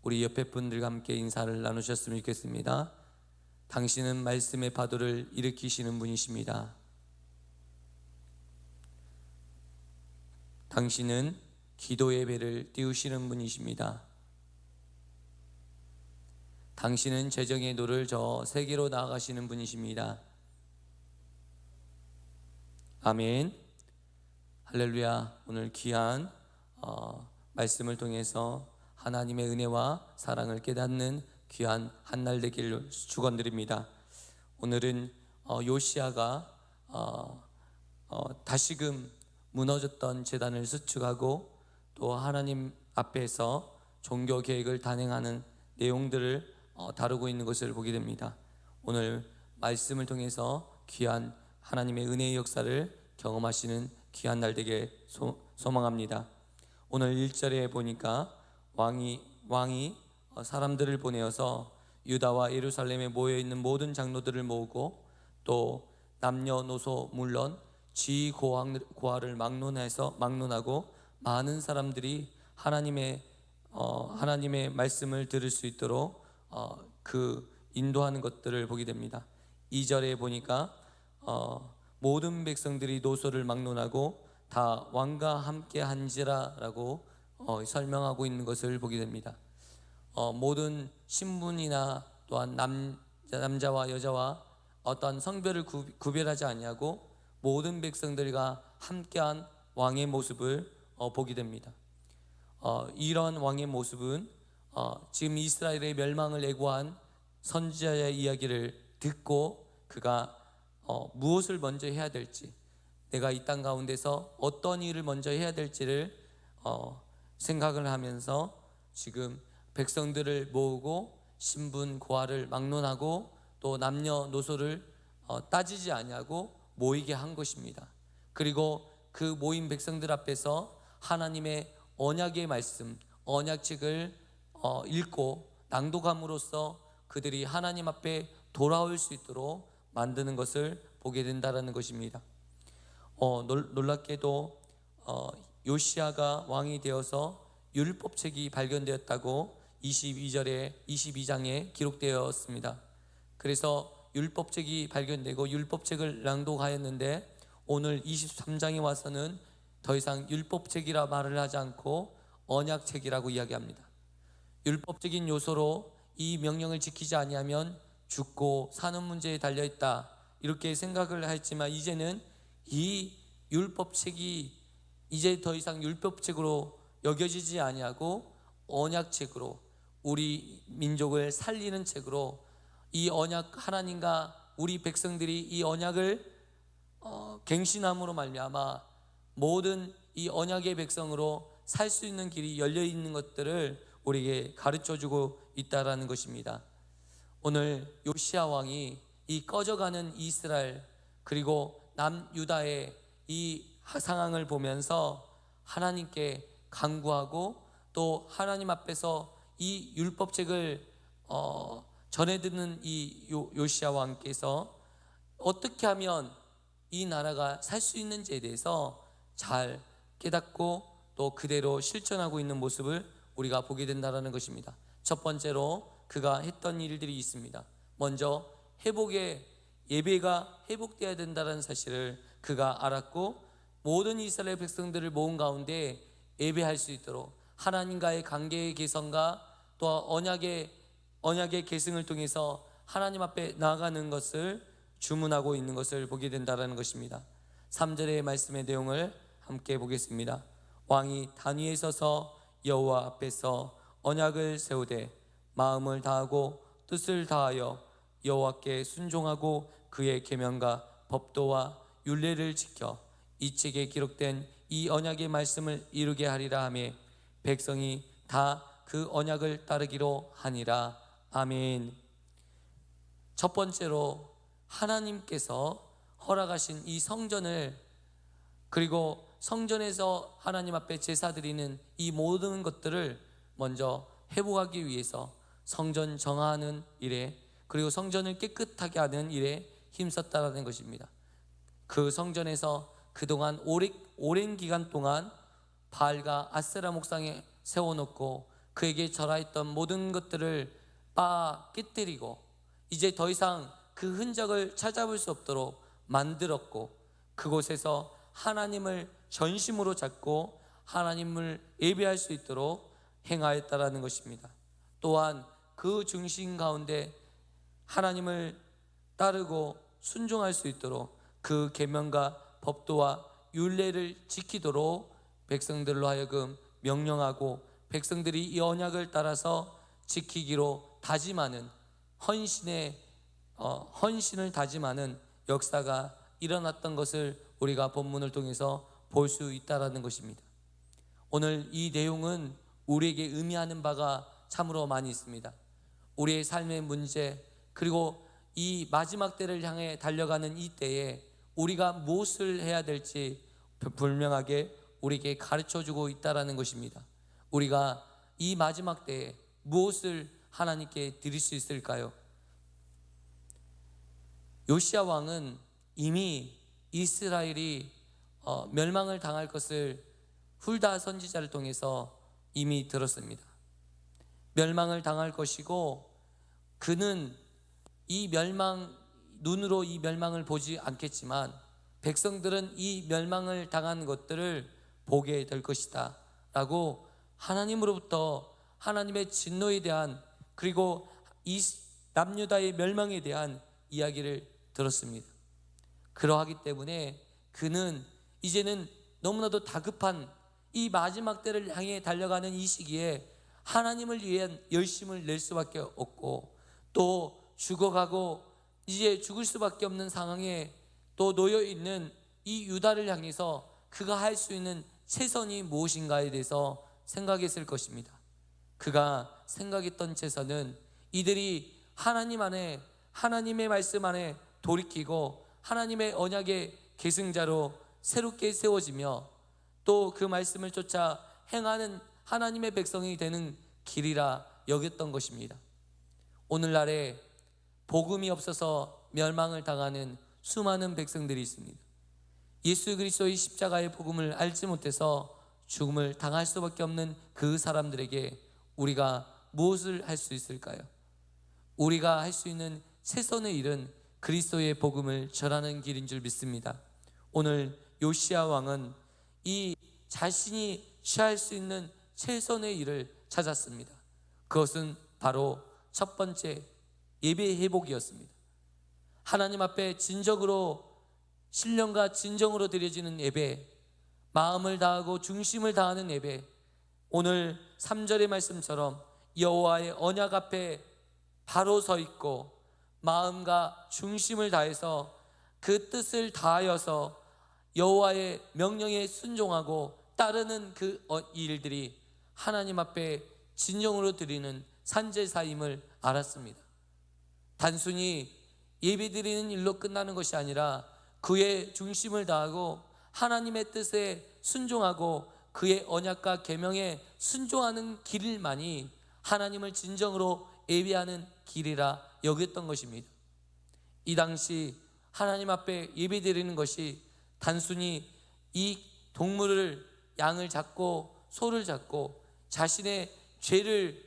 우리 옆에 분들과 함께 인사를 나누셨으면 좋겠습니다. 당신은 말씀의 파도를 일으키시는 분이십니다. 당신은 기도의 배를 띄우시는 분이십니다. 당신은 재정의 노를 저어 세계로 나아가시는 분이십니다. 아멘. 할렐루야. 오늘 귀한 말씀을 통해서 하나님의 은혜와 사랑을 깨닫는 귀한 한날 되기를 축원드립니다. 오늘은 요시야가 다시금 무너졌던 제단을 수축하고 또 하나님 앞에서 종교 계획을 단행하는 내용들을 다루고 있는 것을 보게 됩니다. 오늘 말씀을 통해서 귀한 하나님의 은혜의 역사를 경험하시는 귀한 날 되게 소망합니다. 오늘 1절에 보니까 왕이 사람들을 보내어서 유다와 예루살렘에 모여있는 모든 장로들을 모으고 또 남녀노소 물론 지고하를 막론하고 많은 사람들이 하나님의 말씀을 들을 수 있도록 인도하는 것들을 보게 됩니다. 2절에 보니까 모든 백성들이 노소를 막론하고 다 왕과 함께 한지라라고 설명하고 있는 것을 보게 됩니다. 모든 신분이나 또한 남자와 여자와 어떠한 성별을 구별하지 아니하고 모든 백성들과 함께한 왕의 모습을 보게 됩니다. 이런 왕의 모습은 지금 이스라엘의 멸망을 예고한 선지자의 이야기를 듣고 그가 무엇을 먼저 해야 될지, 내가 이 땅 가운데서 어떤 일을 먼저 해야 될지를 생각을 하면서 지금 백성들을 모으고 신분 고하를 막론하고 또 남녀노소를 따지지 아니하고 모이게 한 것입니다. 그리고 그 모인 백성들 앞에서 하나님의 언약의 말씀, 언약책을 읽고 낭독함으로써 그들이 하나님 앞에 돌아올 수 있도록 만드는 것을 보게 된다는 것입니다. 놀랍게도 요시야가 왕이 되어서 율법책이 발견되었다고 22장에 기록되었습니다. 그래서 율법책이 발견되고 율법책을 낭독하였는데 오늘 23장에 와서는 더 이상 율법책이라 말을 하지 않고 언약책이라고 이야기합니다. 율법적인 요소로 이 명령을 지키지 아니하면 죽고 사는 문제에 달려있다 이렇게 생각을 했지만 이제는 이 율법책이 이제 더 이상 율법책으로 여겨지지 아니하고 언약책으로 우리 민족을 살리는 책으로 이 언약, 하나님과 우리 백성들이 이 언약을 갱신함으로 말미암아 모든 이 언약의 백성으로 살 수 있는 길이 열려 있는 것들을 우리에게 가르쳐주고 있다라는 것입니다. 오늘 요시야 왕이 이 꺼져가는 이스라엘 그리고 남유다의 이 상황을 보면서 하나님께 간구하고 또 하나님 앞에서 이 율법책을 전해 듣는 이 요시야 왕께서 어떻게 하면 이 나라가 살 수 있는지에 대해서 잘 깨닫고 또 그대로 실천하고 있는 모습을 우리가 보게 된다는 것입니다. 첫 번째로 그가 했던 일들이 있습니다. 먼저 예배가 회복되어야 된다는 사실을 그가 알았고 모든 이스라엘 백성들을 모은 가운데 예배할 수 있도록 하나님과의 관계의 개선과 또 언약의 계승을 통해서 하나님 앞에 나아가는 것을 주문하고 있는 것을 보게 된다는 것입니다. 3절의 말씀의 내용을 함께 보겠습니다. 왕이 단위에 서서 여호와 앞에서 언약을 세우되 마음을 다하고 뜻을 다하여 여호와께 순종하고 그의 계명과 법도와 율례를 지켜 이 책에 기록된 이 언약의 말씀을 이루게 하리라 하며 백성이 다 그 언약을 따르기로 하니라. 아멘. 첫 번째로 하나님께서 허락하신 이 성전을 그리고 성전에서 하나님 앞에 제사 드리는 이 모든 것들을 먼저 회복하기 위해서 성전 정화하는 일에 그리고 성전을 깨끗하게 하는 일에 힘썼다라는 것입니다. 그 성전에서 그동안 오랜 기간 동안 바알과 아세라 목상에 세워놓고 그에게 절하했던 모든 것들을 깨뜨리고 이제 더 이상 그 흔적을 찾아볼 수 없도록 만들었고, 그곳에서 하나님을 전심으로 잡고 하나님을 예배할 수 있도록 행하였다라는 것입니다. 또한 그 중심 가운데 하나님을 따르고 순종할 수 있도록 그 계명과 법도와 율례를 지키도록 백성들로 하여금 명령하고, 백성들이 이 언약을 따라서 지키기로 다짐하는 헌신을 다짐하는 역사가 일어났던 것을 우리가 본문을 통해서 볼 수 있다라는 것입니다. 오늘 이 내용은 우리에게 의미하는 바가 참으로 많이 있습니다. 우리의 삶의 문제, 그리고 이 마지막 때를 향해 달려가는 이 때에 우리가 무엇을 해야 될지 분명하게 우리에게 가르쳐주고 있다라는 것입니다. 우리가 이 마지막 때에 무엇을 하나님께 드릴 수 있을까요? 요시야 왕은 이미 이스라엘이 멸망을 당할 것을 훌다 선지자를 통해서 이미 들었습니다. 멸망을 당할 것이고, 그는 눈으로 이 멸망을 보지 않겠지만 백성들은 이 멸망을 당한 것들을 보게 될 것이다 라고 하나님으로부터 하나님의 진노에 대한, 그리고 이 남유다의 멸망에 대한 이야기를 들었습니다. 그러하기 때문에 그는 이제는 너무나도 다급한 이 마지막 때를 향해 달려가는 이 시기에 하나님을 위한 열심을 낼 수밖에 없고, 또 죽어가고 이제 죽을 수밖에 없는 상황에 또 놓여 있는 이 유다를 향해서 그가 할 수 있는 최선이 무엇인가에 대해서 생각했을 것입니다. 그가 생각했던 최선은 이들이 하나님 안에, 하나님의 말씀 안에 돌이키고 하나님의 언약의 계승자로 새롭게 세워지며 또 그 말씀을 쫓아 행하는 하나님의 백성이 되는 길이라 여겼던 것입니다. 오늘날에 복음이 없어서 멸망을 당하는 수많은 백성들이 있습니다. 예수 그리스도의 십자가의 복음을 알지 못해서 죽음을 당할 수밖에 없는 그 사람들에게 우리가 무엇을 할 수 있을까요? 우리가 할 수 있는 최선의 일은 그리스도의 복음을 전하는 길인 줄 믿습니다. 오늘 요시야 왕은 이 자신이 취할 수 있는 최선의 일을 찾았습니다. 그것은 바로 첫 번째 예배 회복이었습니다. 하나님 앞에 진정으로, 신령과 진정으로 드려지는 예배, 마음을 다하고 중심을 다하는 예배, 오늘 3절의 말씀처럼 여호와의 언약 앞에 바로 서 있고 마음과 중심을 다해서 그 뜻을 다하여서 여호와의 명령에 순종하고 따르는 그 일들이 하나님 앞에 진정으로 드리는 산제사임을 알았습니다. 단순히 예배드리는 일로 끝나는 것이 아니라 그의 중심을 다하고 하나님의 뜻에 순종하고 그의 언약과 계명에 순종하는 길만이 하나님을 진정으로 예배하는 길이라 여겼던 것입니다. 이 당시 하나님 앞에 예배드리는 것이 단순히 이 동물을, 양을 잡고 소를 잡고 자신의 죄를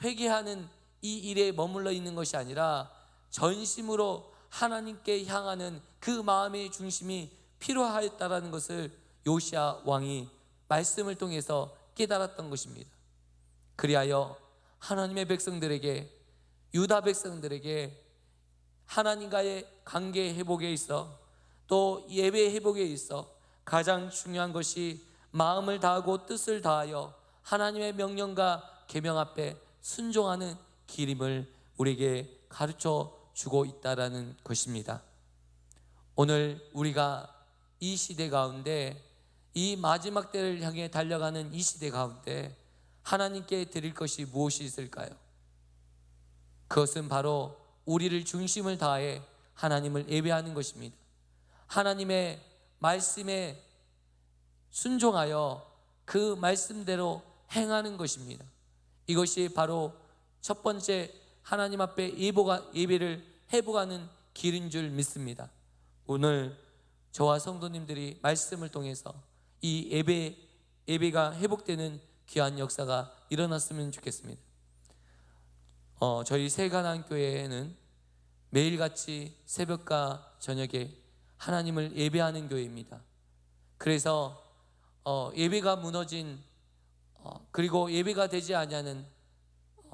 회개하는 이 일에 머물러 있는 것이 아니라 전심으로 하나님께 향하는 그 마음의 중심이 필요하였다라는 것을 요시야 왕이 말씀을 통해서 깨달았던 것입니다. 그리하여 하나님의 백성들에게, 유다 백성들에게 하나님과의 관계 회복에 있어, 또 예배 회복에 있어 가장 중요한 것이 마음을 다하고 뜻을 다하여 하나님의 명령과 계명 앞에 순종하는 길임을 우리에게 가르쳐 주고 있다라는 것입니다. 오늘 우리가 이 시대 가운데, 이 마지막 때를 향해 달려가는 이 시대 가운데 하나님께 드릴 것이 무엇이 있을까요? 그것은 바로 우리를 중심을 다해 하나님을 예배하는 것입니다. 하나님의 말씀에 순종하여 그 말씀대로 행하는 것입니다. 이것이 바로 첫 번째 하나님 앞에 예배를 회복하는 길인 줄 믿습니다. 오늘 저와 성도님들이 말씀을 통해서 이 예배가 회복되는 귀한 역사가 일어났으면 좋겠습니다. 저희 새가난교회는 매일같이 새벽과 저녁에 하나님을 예배하는 교회입니다. 그래서 예배가 무너진 그리고 예배가 되지 아니하는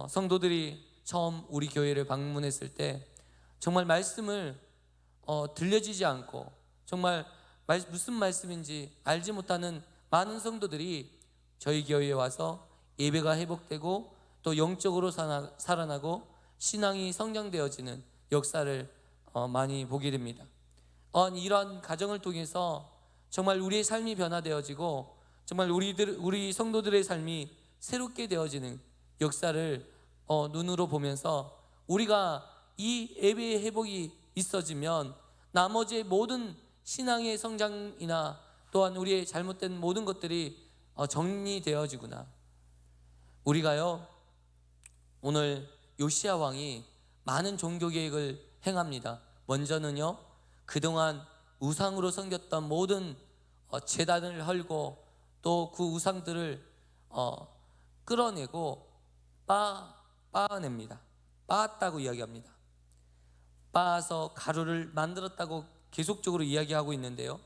성도들이 처음 우리 교회를 방문했을 때 정말 말씀을 들려지지 않고 정말 무슨 말씀인지 알지 못하는 많은 성도들이 저희 교회에 와서 예배가 회복되고 또 영적으로 살아나고 신앙이 성장되어지는 역사를 많이 보게 됩니다. 이런 과정을 통해서 정말 우리의 삶이 변화되어지고 정말 우리 성도들의 삶이 새롭게 되어지는 역사를 눈으로 보면서 우리가 이 예배의 회복이 있어지면 나머지 모든 신앙의 성장이나 또한 우리의 잘못된 모든 것들이 정리되어지구나. 우리가요 오늘 요시야 왕이 많은 종교 계획을 행합니다. 먼저는요 그동안 우상으로 섬겼던 모든 제단을 헐고 또 그 우상들을 끌어내고 빻아냅니다. 빻았다고 이야기합니다. 빻아서 가루를 만들었다고 계속적으로 이야기하고 있는데요,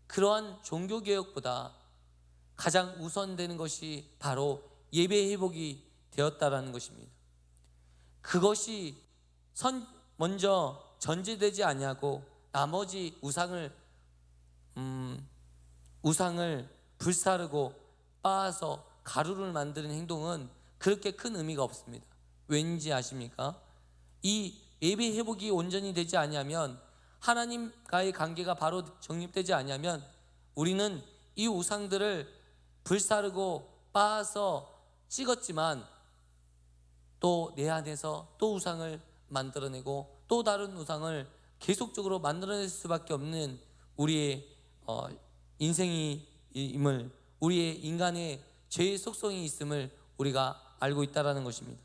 그러한 종교개혁보다 가장 우선되는 것이 바로 예배 회복이 되었다라는 것입니다. 그것이 먼저 전제되지 아니하고 나머지 우상을 불사르고 빻아서 가루를 만드는 행동은 그렇게 큰 의미가 없습니다. 왠지 아십니까? 이 예배 회복이 온전히 되지 아니하면, 하나님과의 관계가 바로 정립되지 아니하면 우리는 이 우상들을 불사르고 빻아서 찍었지만 또 내 안에서 또 우상을 만들어내고 또 다른 우상을 계속적으로 만들어낼 수밖에 없는 우리의 인생임을, 우리의 인간의 죄의 속성이 있음을 우리가 알고 있다는 것입니다.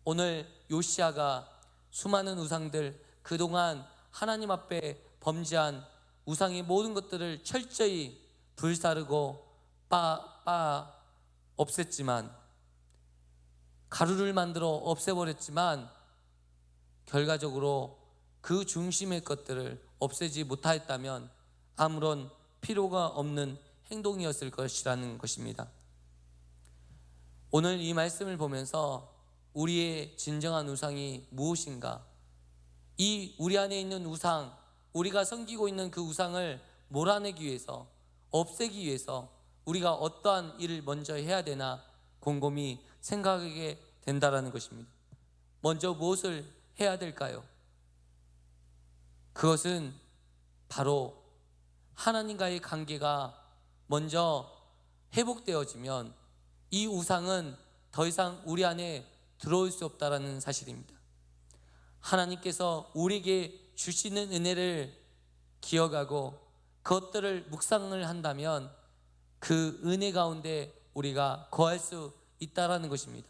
오늘 요시야가 수많은 우상들, 그동안 하나님 앞에 범죄한 우상의 모든 것들을 철저히 불사르고 없앴지만, 가루를 만들어 없애버렸지만 결과적으로 그 중심의 것들을 없애지 못하였다면 아무런 필요가 없는 행동이었을 것이라는 것입니다. 오늘 이 말씀을 보면서 우리의 진정한 우상이 무엇인가, 이 우리 안에 있는 우상, 우리가 섬기고 있는 그 우상을 몰아내기 위해서, 없애기 위해서 우리가 어떠한 일을 먼저 해야 되나 곰곰이 생각하게 된다라는 것입니다. 먼저 무엇을 해야 될까요? 그것은 바로 하나님과의 관계가 먼저 회복되어지면 이 우상은 더 이상 우리 안에 들어올 수 없다라는 사실입니다. 하나님께서 우리에게 주시는 은혜를 기억하고 그것들을 묵상을 한다면 그 은혜 가운데 우리가 거할 수 있다라는 것입니다.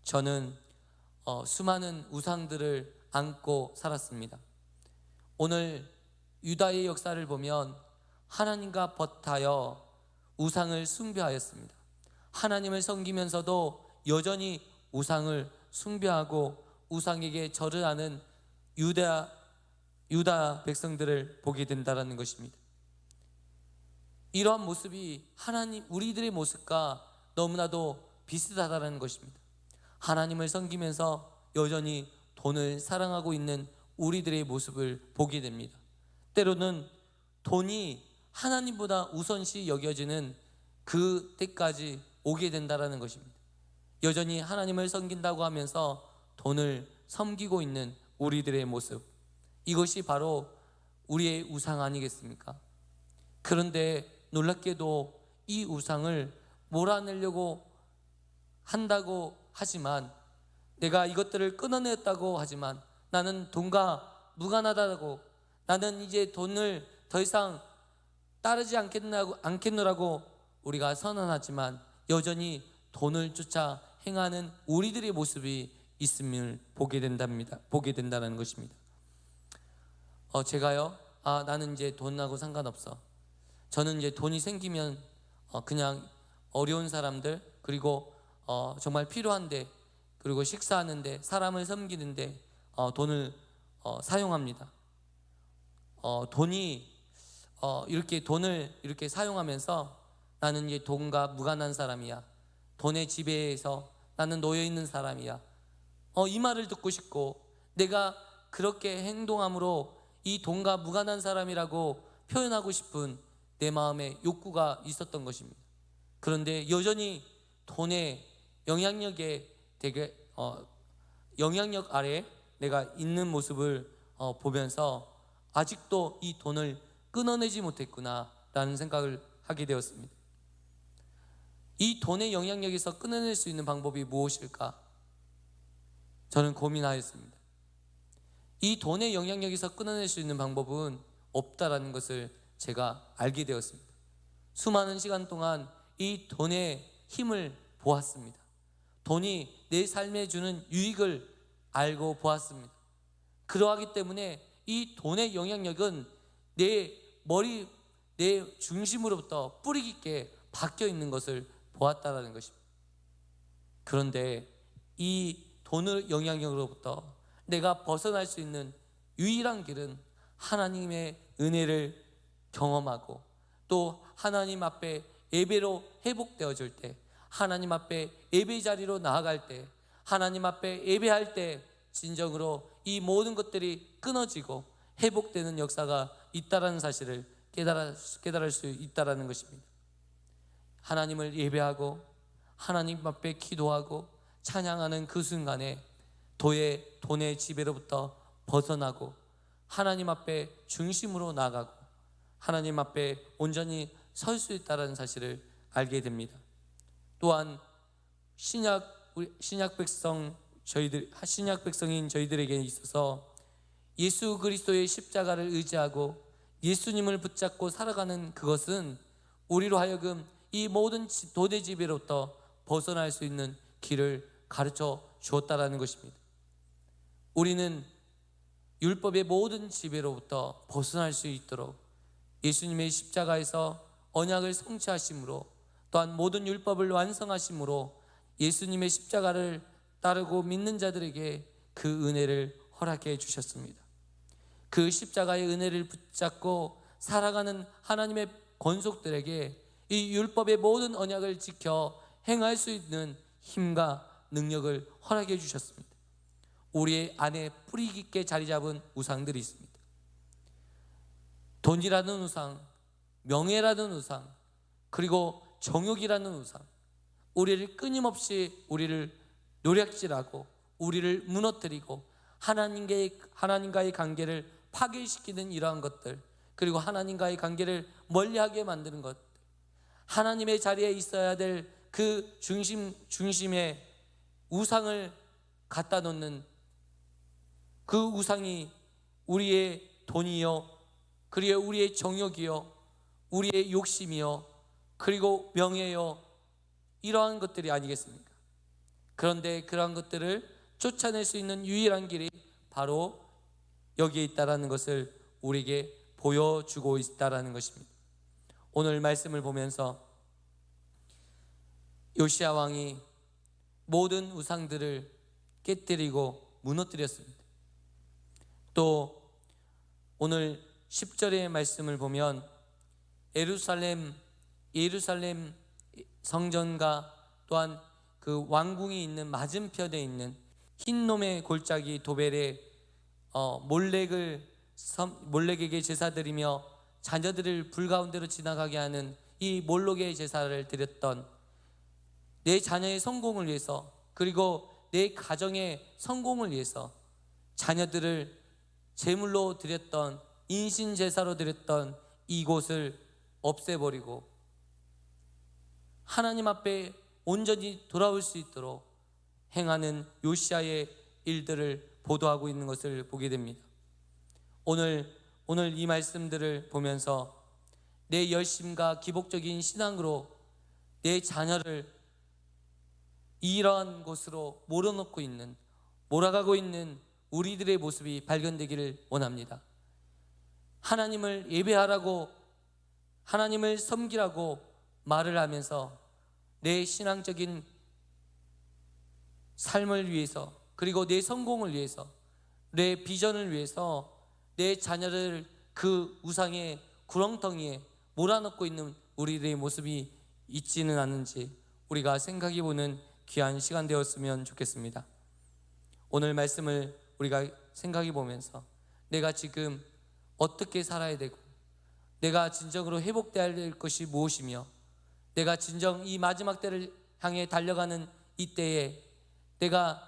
저는 수많은 우상들을 안고 살았습니다. 오늘 유다의 역사를 보면 하나님과 벗하여 우상을 숭배하였습니다. 하나님을 섬기면서도 여전히 우상을 숭배하고 우상에게 절을 하는 유다 백성들을 보게 된다는 것입니다. 이러한 모습이 우리들의 모습과 너무나도 비슷하다는 것입니다. 하나님을 섬기면서 여전히 돈을 사랑하고 있는 우리들의 모습을 보게 됩니다. 때로는 돈이 하나님보다 우선시 여겨지는 그 때까지 오게 된다는 것입니다. 여전히 하나님을 섬긴다고 하면서 돈을 섬기고 있는 우리들의 모습, 이것이 바로 우리의 우상 아니겠습니까? 그런데 놀랍게도 이 우상을 몰아내려고 한다고 하지만, 내가 이것들을 끊어냈다고 하지만 나는 돈과 무관하다고, 나는 이제 돈을 더 이상 따르지 않겠노라고 우리가 선언하지만 여전히 돈을 쫓아 행하는 우리들의 모습이 있음을 보게 된다는 것입니다. 제가요, 나는 이제 돈하고 상관없어. 저는 이제 돈이 생기면 그냥 어려운 사람들, 그리고 정말 필요한데, 그리고 식사하는데, 사람을 섬기는데 돈을 사용합니다. 이렇게 돈을 이렇게 사용하면서 나는 이제 돈과 무관한 사람이야, 돈의 지배에서 나는 놓여 있는 사람이야, 이 말을 듣고 싶고, 내가 그렇게 행동함으로 이 돈과 무관한 사람이라고 표현하고 싶은 내 마음의 욕구가 있었던 것입니다. 그런데 여전히 돈의 영향력 아래 내가 있는 모습을 보면서 아직도 이 돈을 끊어내지 못했구나 라는 생각을 하게 되었습니다. 이 돈의 영향력에서 끊어낼 수 있는 방법이 무엇일까? 저는 고민하였습니다. 이 돈의 영향력에서 끊어낼 수 있는 방법은 없다라는 것을 제가 알게 되었습니다. 수많은 시간 동안 이 돈의 힘을 보았습니다. 돈이 내 삶에 주는 유익을 알고 보았습니다. 그러하기 때문에 이 돈의 영향력은 내 중심으로부터 뿌리 깊게 박혀 있는 것을 보았다라는 것입니다. 그런데 이 돈의 영향력으로부터 내가 벗어날 수 있는 유일한 길은 하나님의 은혜를 경험하고, 또 하나님 앞에 예배로 회복되어질 때, 하나님 앞에 예배 자리로 나아갈 때, 하나님 앞에 예배할 때 진정으로 이 모든 것들이 끊어지고 회복되는 역사가 있다라는 사실을 깨달을 수 있다라는 것입니다. 하나님을 예배하고 하나님 앞에 기도하고 찬양하는 그 순간에 돈의 지배로부터 벗어나고 하나님 앞에 중심으로 나가고 하나님 앞에 온전히 설 수 있다는 사실을 알게 됩니다. 또한 신약 백성인 저희들에게 있어서 예수 그리스도의 십자가를 의지하고 예수님을 붙잡고 살아가는 그것은 우리로 하여금 이 모든 돈의 지배로부터 벗어날 수 있는 길을 가르쳐 주었다라는 것입니다. 우리는 율법의 모든 지배로부터 벗어날 수 있도록 예수님의 십자가에서 언약을 성취하심으로, 또한 모든 율법을 완성하심으로 예수님의 십자가를 따르고 믿는 자들에게 그 은혜를 허락해 주셨습니다. 그 십자가의 은혜를 붙잡고 살아가는 하나님의 권속들에게 이 율법의 모든 언약을 지켜 행할 수 있는 힘과 능력을 허락해 주셨습니다. 우리의 안에 뿌리 깊게 자리 잡은 우상들이 있습니다. 돈이라는 우상, 명예라는 우상, 그리고 정욕이라는 우상, 우리를 끊임없이 우리를 노략질하고 우리를 무너뜨리고 하나님과의 관계를 파괴시키는 이러한 것들, 그리고 하나님과의 관계를 멀리하게 만드는 것, 하나님의 자리에 있어야 될 그 중심에 우상을 갖다 놓는 그 우상이 우리의 돈이요, 그리고 우리의 정욕이요, 우리의 욕심이요, 그리고 명예요, 이러한 것들이 아니겠습니까? 그런데 그러한 것들을 쫓아낼 수 있는 유일한 길이 바로 여기에 있다라는 것을 우리에게 보여주고 있다라는 것입니다. 오늘 말씀을 보면서 요시야 왕이 모든 우상들을 깨뜨리고 무너뜨렸습니다. 또 오늘 10절의 말씀을 보면 예루살렘 성전과 또한 그 왕궁이 있는 맞은편에 있는 흰놈의 골짜기 도벨에 몰렉에게 제사드리며 자녀들을 불 가운데로 지나가게 하는 이 몰록의 제사를 드렸던 내 자녀의 성공을 위해서, 그리고 내 가정의 성공을 위해서 자녀들을 제물로 드렸던, 인신제사로 드렸던 이곳을 없애버리고 하나님 앞에 온전히 돌아올 수 있도록 행하는 요시야의 일들을 보도하고 있는 것을 보게 됩니다. 오늘 이 말씀들을 보면서 내 열심과 기복적인 신앙으로 내 자녀를 이러한 곳으로 몰아가고 있는 우리들의 모습이 발견되기를 원합니다. 하나님을 예배하라고, 하나님을 섬기라고 말을 하면서 내 신앙적인 삶을 위해서, 그리고 내 성공을 위해서, 내 비전을 위해서 내 자녀를 그 우상의 구렁텅이에 몰아넣고 있는 우리들의 모습이 있지는 않은지 우리가 생각해보는 귀한 시간 되었으면 좋겠습니다. 오늘 말씀을 우리가 생각해보면서 내가 지금 어떻게 살아야 되고, 내가 진정으로 회복되어야 될 것이 무엇이며, 내가 진정 이 마지막 때를 향해 달려가는 이때에 내가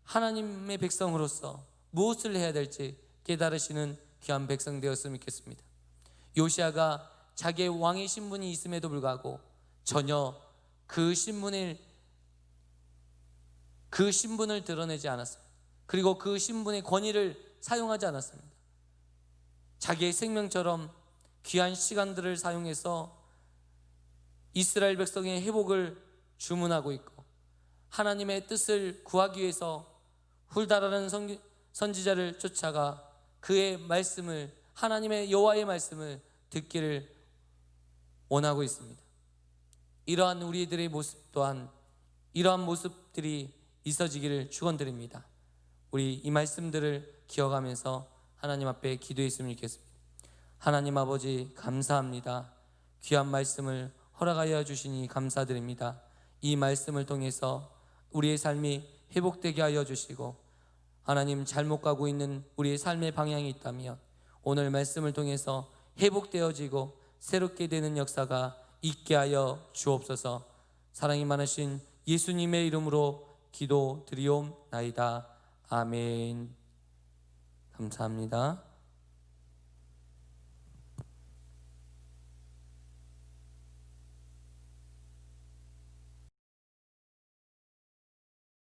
하나님의 백성으로서 무엇을 해야 될지 깨달으시는 귀한 백성 되었으면 좋겠습니다. 요시아가 자기의 왕의 신분이 있음에도 불구하고 전혀 그 신분을 드러내지 않았어요. 그리고 그 신분의 권위를 사용하지 않았습니다. 자기의 생명처럼 귀한 시간들을 사용해서 이스라엘 백성의 회복을 주문하고 있고, 하나님의 뜻을 구하기 위해서 훌다라는 선지자를 쫓아가 그의 말씀을, 하나님의 여호와의 말씀을 듣기를 원하고 있습니다. 이러한 우리들의 모습 또한 이러한 모습들이 있어지기를 축원드립니다. 우리 이 말씀들을 기억하면서 하나님 앞에 기도했으면 좋겠습니다. 하나님 아버지, 감사합니다. 귀한 말씀을 허락하여 주시니 감사드립니다. 이 말씀을 통해서 우리의 삶이 회복되게 하여 주시고, 하나님 잘못 가고 있는 우리의 삶의 방향이 있다면 오늘 말씀을 통해서 회복되어지고 새롭게 되는 역사가 있게 하여 주옵소서. 사랑이 많으신 예수님의 이름으로 기도드리옵나이다. 아멘. 감사합니다.